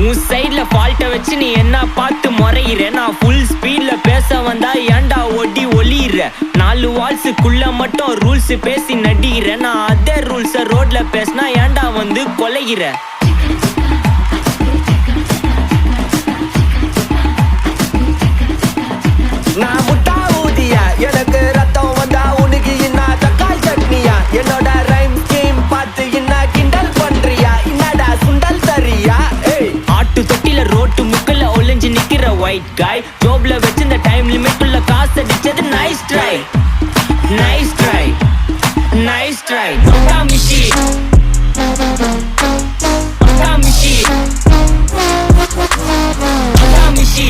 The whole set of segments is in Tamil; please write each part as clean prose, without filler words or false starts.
உன் சைட்ல ஃபால்ட்ட வச்சு நீ என்ன பார்த்து முறையிற. நான் ஃபுல் ஸ்பீட்ல பேச வந்தா ஏன்டா ஒடி ஒளியிற. 4 வால்ஸுக்குள்ள மட்டும் ரூல்ஸ் பேசி நடிகிற. நான் அதே ரூல்ஸ ரோட்ல பேசினா ஏன்டா வந்து கொலைகிற. நான் முட்டா ஊதியா எனக்கு ரத்தம் வந்தா உனக்கு என்ன தக்காளி சட்னியா. என்னோட ரைம் ஸ்கீம் பார்த்து என்ன கிண்டல் பண்றியா. என்னடா சுண்டல் தரியா. ஆட்டு தொட்டில ரோட்டு முக்கல்ல ஒளிஞ்சு நிக்கிற ஒயிட் காய். ஜோப்ல வச்சு இந்த டைம் லிமிட் உள்ள காசு அடிச்சது nice try nice try nice try. மிஷி மிஷி மிஷி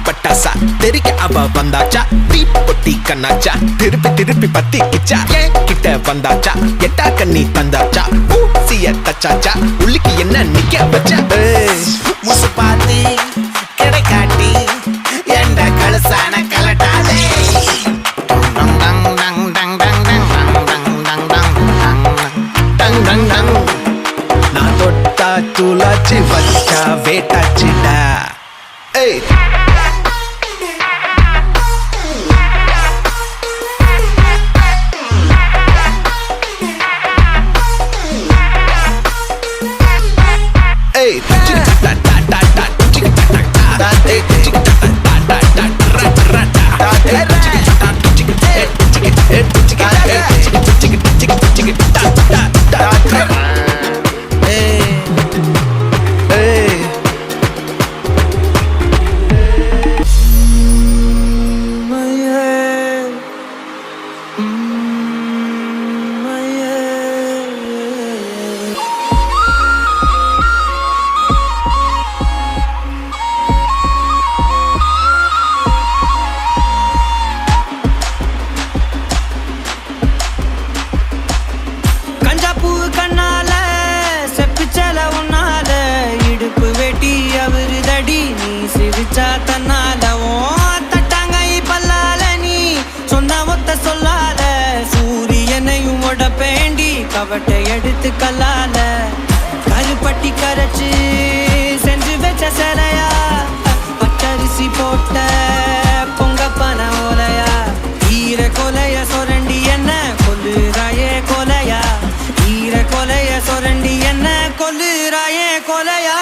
பட்டாசா தெரிக்க அவ வந்தாச்சா. தீப்பொட்டி கண்ணாச்சா திருப்பி திருப்பி பத்தி கிச்சா. ஏன் கிட்ட வந்தாச்சா எட்டா கண்ணி தந்தாச்சா. ஊசிய தச்சாச்சா உள்ளுக்கு என்ன நிக்க வச்சா. முசு பாத்தி கிடைக்காட்டி என்ற கழுசான கலட்டாதே. நான் தொட்டா தூளாச்சு வச்சா வேட்டாச்சுடா. கவட்டை எடுத்து கல்லால கருப்பட்டி கரைச்சு செஞ்சு வச்ச சிலையா. பச்சரிசி போட்ட பொங்க பன ஓலையா. ஈர கொலைய சொரண்டி என்ன கொல்லுறாயே கொலையா. ஈர கொலைய சொரண்டி என்ன கொல்லுறாயே கொலையா.